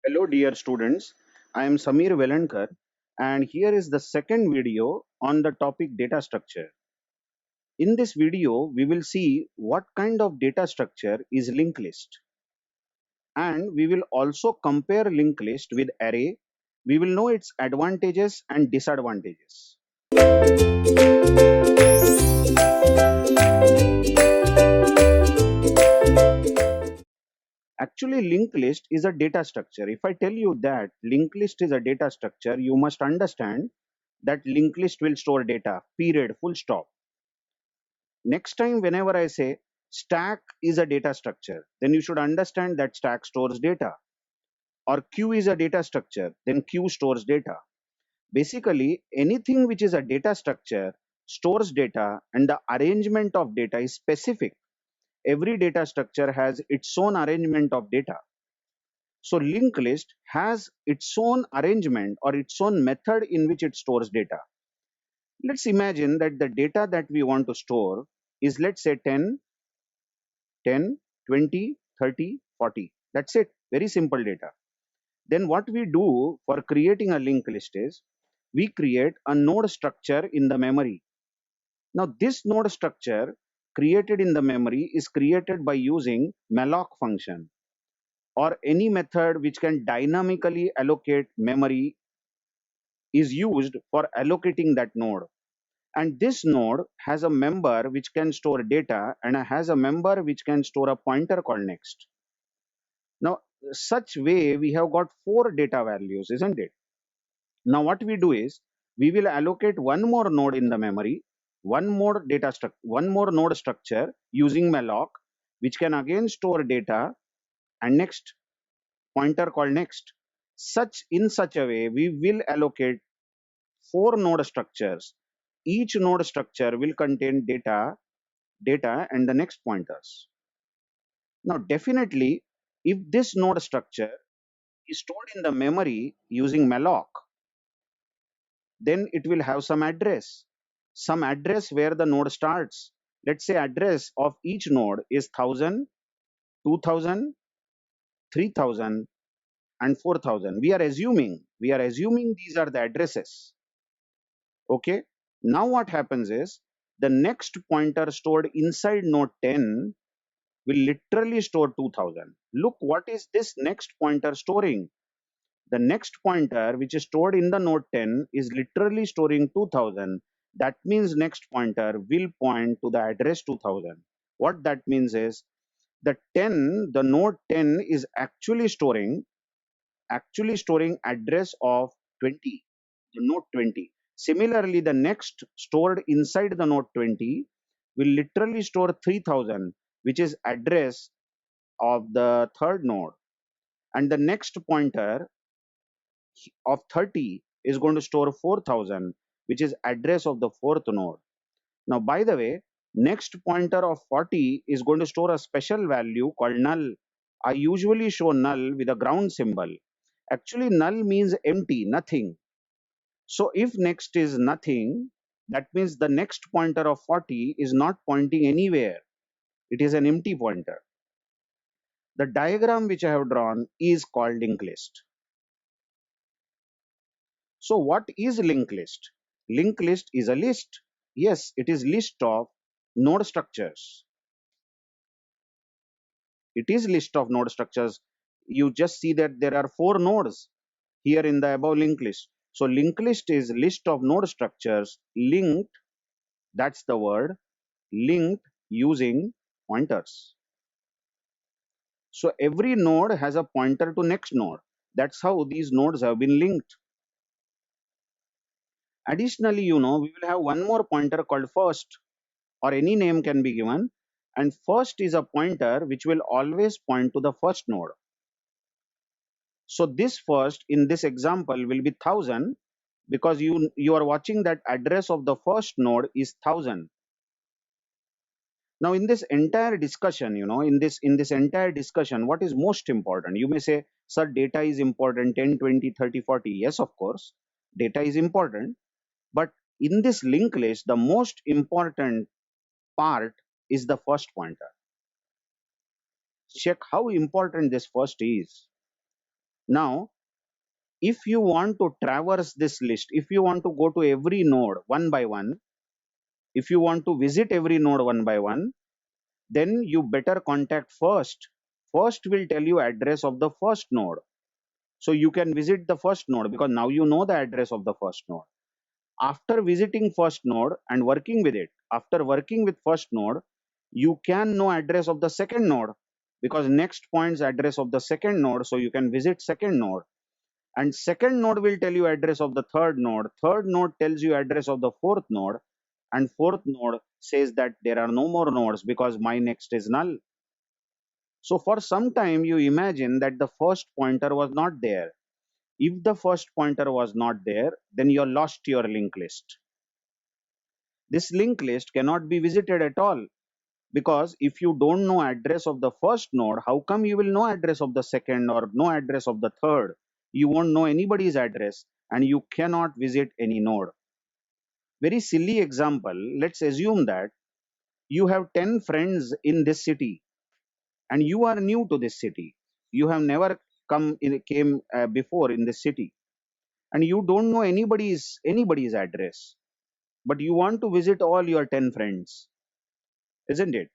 Hello dear students, I am Samir Velankar and here is the second video on the topic data structure. In this video, we will see what kind of data structure is linked list, and we will also compare linked list with array. We will know its advantages and disadvantages. Actually, linked list is a data structure. If I tell you that linked list is a data structure, you must understand that linked list will store data, period, full stop. Next time, whenever I say stack is a data structure, then you should understand that stack stores data. Or queue is a data structure, then queue stores data. Basically, anything which is a data structure stores data, and the arrangement of data is specific. Every data structure has its own arrangement of data. So linked list has its own arrangement or its own method in which it stores data. Let's imagine that the data that we want to store is, let's say, 10, 10, 20, 30, 40. That's it. Very simple data. Then what we do for creating a linked list is we create a node structure in the memory. Now this node structure created in the memory is created by using malloc function or any method which can dynamically allocate memory is used for allocating that node. And this node has a member which can store data and has a member which can store a pointer called next. Now, such way we have got four data values, isn't it? Now, what we do is we will allocate one more node in the memory, one more node structure using malloc, which can again store data and next pointer called next. In such a way, we will allocate four node structures. Each node structure will contain data, and the next pointers. Now, definitely, if this node structure is stored in the memory using malloc, then it will have some address where the node starts. Let's say address of each node is 1000, 2000, 3000, and 4000. We are assuming these are the addresses. Okay. Now what happens is the next pointer stored inside node 10 will literally store 2000. Look, what is this next pointer storing? The next pointer which is stored in the node 10 is literally storing 2000. That means next pointer will point to the address 2000. What that means is the node 10 is actually storing address of 20, the node 20. Similarly, the next stored inside the node 20 will literally store 3000, which is address of the third node. And the next pointer of 30 is going to store 4000, which is address of the fourth node. Now, by the way, next pointer of 40 is going to store a special value called null. I usually show null with a ground symbol. Actually, null means empty, nothing. So if next is nothing, that means the next pointer of 40 is not pointing anywhere. It is an empty pointer. The diagram which I have drawn is called linked list. So what is linked list? Linked list is a list. Yes, it is list of node structures. It is list of node structures. You just see that there are four nodes here in the above linked list. So linked list is list of node structures linked, that's the word, linked using pointers. So every node has a pointer to next node. That's how these nodes have been linked. Additionally, we will have one more pointer called first, or any name can be given. And first is a pointer which will always point to the first node. So this first in this example will be 1000 because you are watching that address of the first node is 1000. Now in this entire discussion, in this entire discussion, what is most important? You may say, sir, data is important, 10, 20, 30, 40. Yes, of course, data is important. But in this linked list, the most important part is the first pointer. Check how important this first is. Now, if you want to traverse this list, if you want to go to every node one by one, if you want to visit every node one by one, then you better contact first. First will tell you address of the first node. So you can visit the first node because now you know the address of the first node. After visiting first node and working with it, after working with first node, you can know address of the second node because next point's address of the second node. So you can visit second node, and second node will tell you address of the third node tells you address of the fourth node, and fourth node says that there are no more nodes because my next is null. So for some time you imagine that the first pointer was not there. If the first pointer was not there, then you lost your linked list. This linked list cannot be visited at all because if you don't know address of the first node, how come you will know address of the second or no address of the third? You won't know anybody's address and you cannot visit any node. Very silly example. Let's assume that you have 10 friends in this city and you are new to this city. You have never came before in this city and you don't know anybody's address, but you want to visit all your 10 friends, isn't it?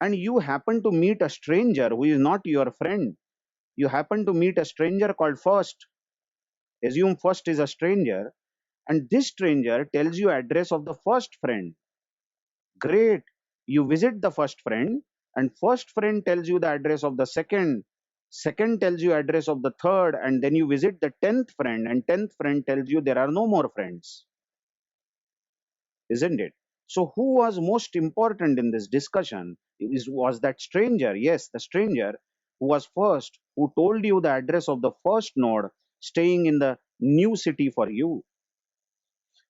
And you happen to meet a stranger who is not your friend. You happen to meet a stranger called First. Assume First is a stranger, and this stranger tells you address of the first friend. Great. You visit the first friend, and first friend tells you the address of the second. Second tells you address of the third, and then you visit the 10th friend, and 10th friend tells you there are no more friends, isn't it? So, who was most important in this discussion? Was that stranger? Yes, the stranger who was first, who told you the address of the first node staying in the new city for you.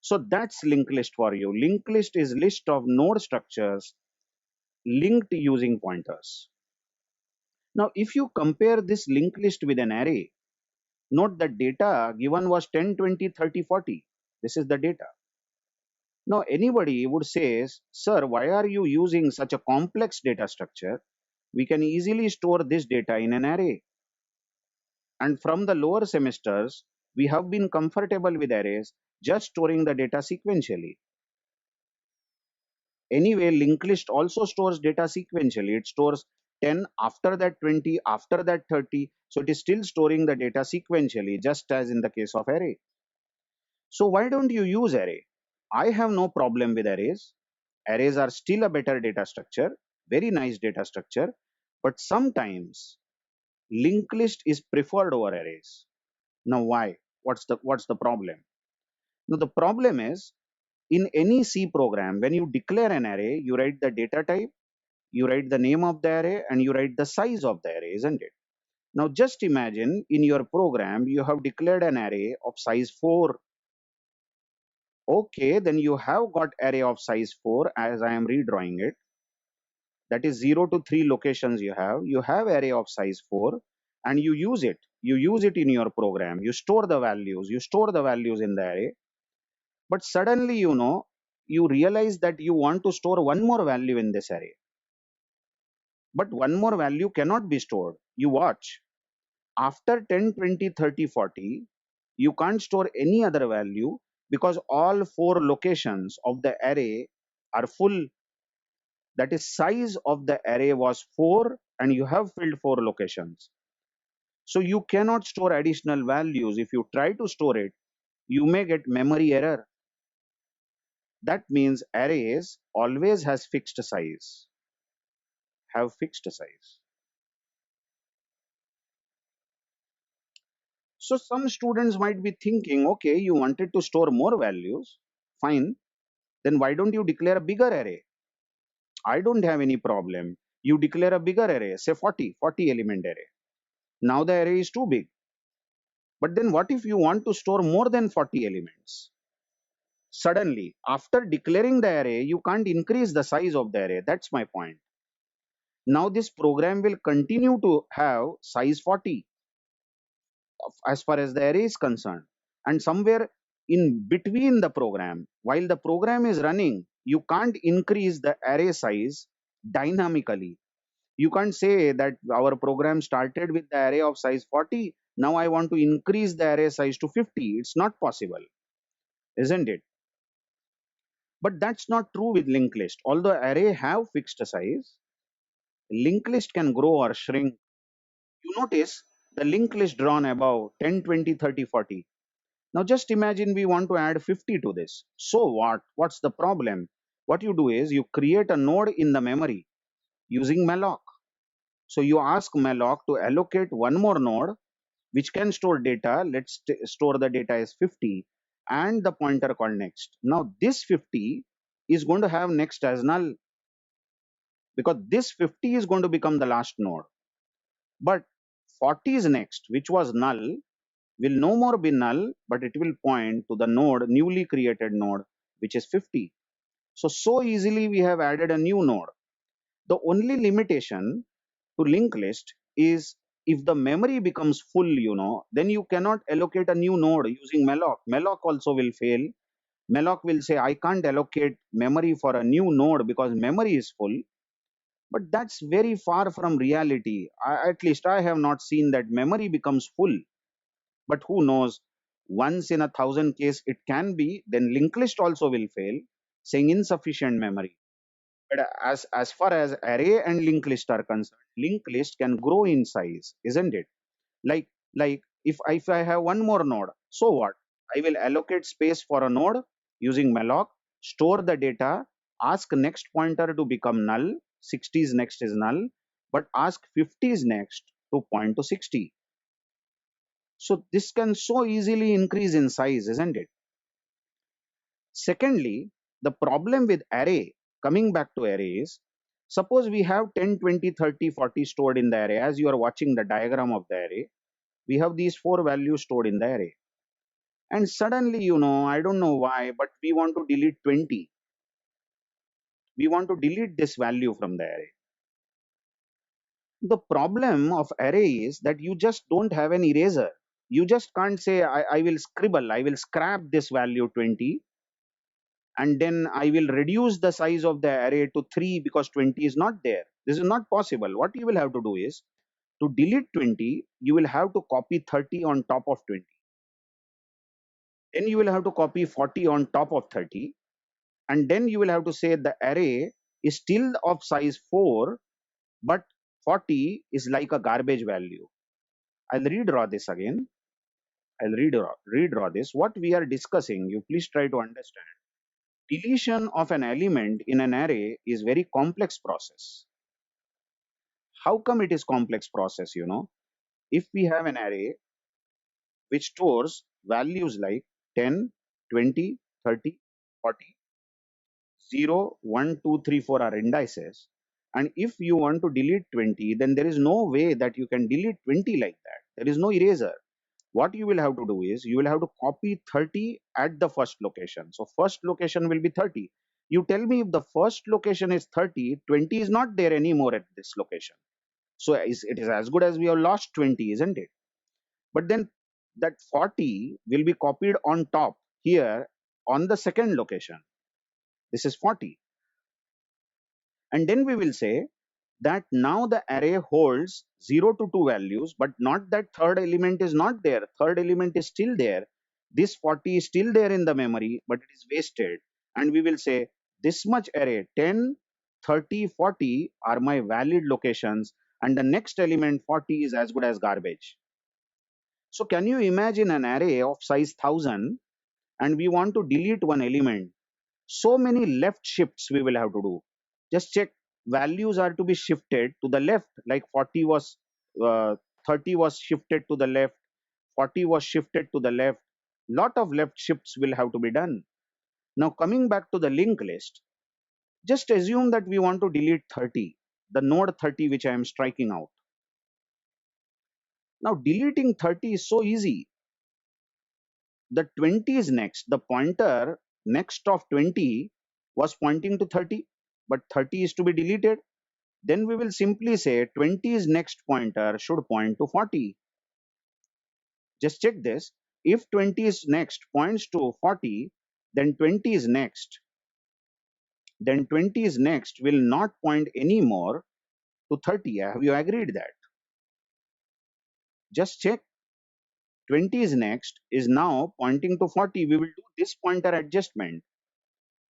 So, that's linked list for you. Linked list is list of node structures linked using pointers. Now, if you compare this linked list with an array, note that data given was 10, 20, 30, 40. This is the data. Now, anybody would say, sir, why are you using such a complex data structure? We can easily store this data in an array. And from the lower semesters, we have been comfortable with arrays just storing the data sequentially. Anyway, linked list also stores data sequentially. It stores 10, after that 20, after that 30. So it is still storing the data sequentially, just as in the case of array. So why don't you use array? I have no problem with arrays. Arrays are still a better data structure, very nice data structure, but sometimes linked list is preferred over arrays. Now why? What's the problem? Now the problem is, in any C program, when you declare an array, you write the data type, you write the name of the array, and you write the size of the array, isn't it? Now just imagine in your program you have declared an array of size 4. Okay, then you have got array of size 4 as I am redrawing it. That is 0 to 3 locations you have array of size 4, and you use it in your program, you store the values in the array. But suddenly, you realize that you want to store one more value in this array, but one more value cannot be stored. You watch, after 10, 20, 30, 40, you can't store any other value because all 4 locations of the array are full. That is, size of the array was 4 and you have filled 4 locations. So you cannot store additional values. If you try to store it, you may get memory error. That means arrays always has fixed size, have fixed size. So some students might be thinking, okay, you wanted to store more values, fine, then why don't you declare a bigger array? I don't have any problem. You declare a bigger array, say 40 element array. Now the array is too big. But then what if you want to store more than 40 elements? Suddenly, after declaring the array, you can't increase the size of the array. That's my point. Now this program will continue to have size 40 as far as the array is concerned. And somewhere in between the program, while the program is running, you can't increase the array size dynamically. You can't say that our program started with the array of size 40 Now I want to increase the array size to 50. It's not possible, isn't it? But that's not true with linked list. Although array have fixed size, linked list can grow or shrink. You notice the linked list drawn above 10, 20, 30, 40. Now just imagine we want to add 50 to this. So what? What's the problem? What you do is you create a node in the memory using malloc. So you ask malloc to allocate one more node which can store data. Let's store the data as 50 and the pointer called next. Now this 50 is going to have next as null because this 50 is going to become the last node. But 40 is next, which was null, will no more be null, but it will point to the node, newly created node, which is 50. So easily we have added a new node. The only limitation to linked list is if the memory becomes full, then you cannot allocate a new node using malloc. Malloc also will fail. Malloc will say, I can't allocate memory for a new node because memory is full. But that's very far from reality. At least I have not seen that memory becomes full. But who knows? Once in a thousand case it can be, then linked list also will fail, saying insufficient memory. But as far as array and linked list are concerned, linked list can grow in size, isn't it? Like if I have one more node, so what? I will allocate space for a node using malloc, store the data, ask next pointer to become null, 60 is next is null, but ask 50 is next to point to 60. So this can so easily increase in size, isn't it? Secondly, the problem with array, coming back to arrays, suppose we have 10, 20, 30, 40 stored in the array. As you are watching the diagram of the array, we have these four values stored in the array. And suddenly, I don't know why, but we want to delete 20. We want to delete this value from the array. The problem of array is that you just don't have an eraser. You just can't say, I will scribble, I will scrap this value 20 and then I will reduce the size of the array to 3 because 20 is not there. This is not possible. What you will have to do is to delete 20, you will have to copy 30 on top of 20. Then you will have to copy 40 on top of 30. And then you will have to say the array is still of size 4, but 40 is like a garbage value. I'll redraw this again. I'll redraw this. What we are discussing, you please try to understand. Deletion of an element in an array is very complex process. How come it is complex process? If we have an array which stores values like 10, 20, 30, 40, 0, 1, 2, 3, 4 are indices. And if you want to delete 20, then there is no way that you can delete 20 like that. There is no eraser. What you will have to do is you will have to copy 30 at the first location. So first location will be 30. You tell me if the first location is 30, 20 is not there anymore at this location. So it is as good as we have lost 20, isn't it? But then that 40 will be copied on top here on the second location. This is 40. And then we will say that now the array holds 0 to 2 values, but not that third element is not there. Third element is still there. This 40 is still there in the memory, but it is wasted. And we will say this much array 10, 30, 40 are my valid locations, and the next element 40 is as good as garbage. So can you imagine an array of size 1000 and we want to delete one element? So many left shifts we will have to do. Just check, values are to be shifted to the left, like 40 was uh, 30 was shifted to the left, 40 was shifted to the left. Lot of left shifts will have to be done. Now coming back to the linked list, just assume that we want to delete 30, the node 30 which I am striking out. Now deleting 30 is so easy. The 20 is next. The pointer next of 20 was pointing to 30, but 30 is to be deleted. Then we will simply say 20's next pointer should point to 40. Just check this. If 20's next points to 40, then 20's next. Then 20's next will not point anymore to 30. Have you agreed that? Just check. 20 is next, is now pointing to 40. We will do this pointer adjustment.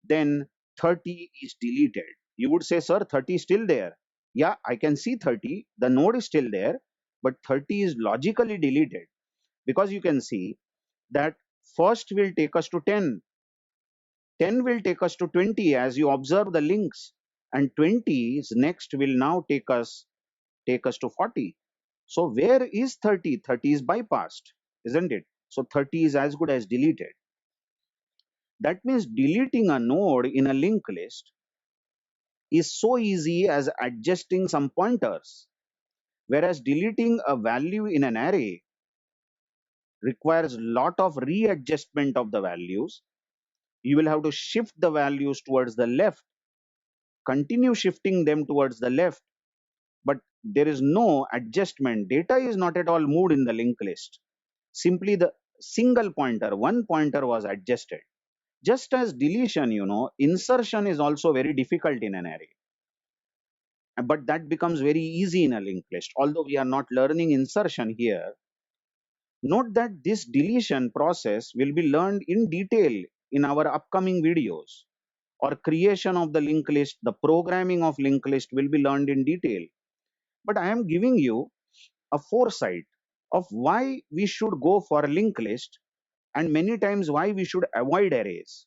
Then 30 is deleted. You would say, sir, 30 is still there. Yeah, I can see 30. The node is still there, but 30 is logically deleted because you can see that first will take us to 10. 10 will take us to 20 as you observe the links, and 20 is next will now take us to 40. So where is 30? 30 is bypassed, isn't it? So 30 is as good as deleted. That means deleting a node in a linked list is so easy as adjusting some pointers, whereas deleting a value in an array requires lot of readjustment of the values. You will have to shift the values towards the left, continue shifting them towards the left, but there is no adjustment. Data is not at all moved in the linked list. Simply the single pointer, one pointer was adjusted. Just as deletion, insertion is also very difficult in an array. But that becomes very easy in a linked list. Although we are not learning insertion here, note that this deletion process will be learned in detail in our upcoming videos. Or creation of the linked list, the programming of linked list will be learned in detail. But I am giving you a foresight of why we should go for a linked list and many times why we should avoid arrays.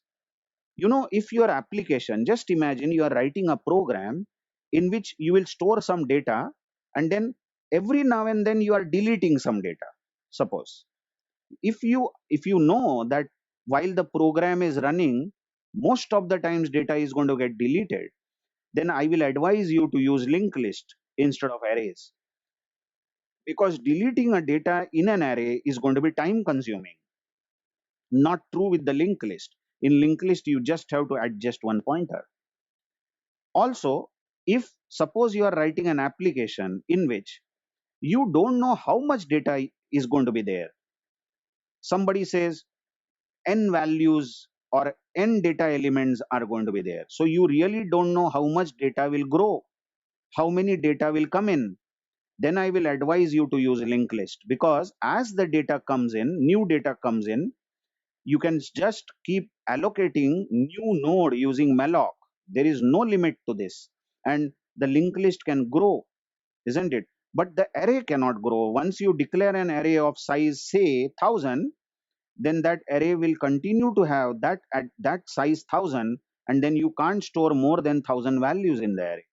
If your application, just imagine you are writing a program in which you will store some data and then every now and then you are deleting some data. Suppose if you know that while the program is running, most of the times data is going to get deleted, then I will advise you to use linked list instead of arrays, because deleting a data in an array is going to be time consuming. Not true with the linked list. In linked list, you just have to adjust one pointer. Also, if suppose you are writing an application in which you don't know how much data is going to be there. Somebody says n values or n data elements are going to be there. So you really don't know how much data will grow, how many data will come in. Then I will advise you to use linked list, because as the data comes in, new data comes in, you can just keep allocating new node using malloc. There is no limit to this, and the linked list can grow, isn't it? But the array cannot grow. Once you declare an array of size, say 1000, then that array will continue to have that at that size 1000, and then you can't store more than 1000 values in the array.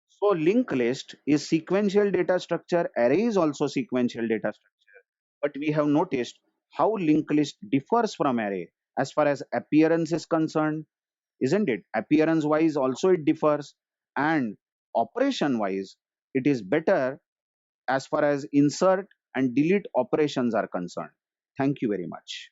So linked list is sequential data structure, array is also sequential data structure. But we have noticed how linked list differs from array as far as appearance is concerned, isn't it? Appearance wise also it differs, and operation wise it is better as far as insert and delete operations are concerned. Thank you very much.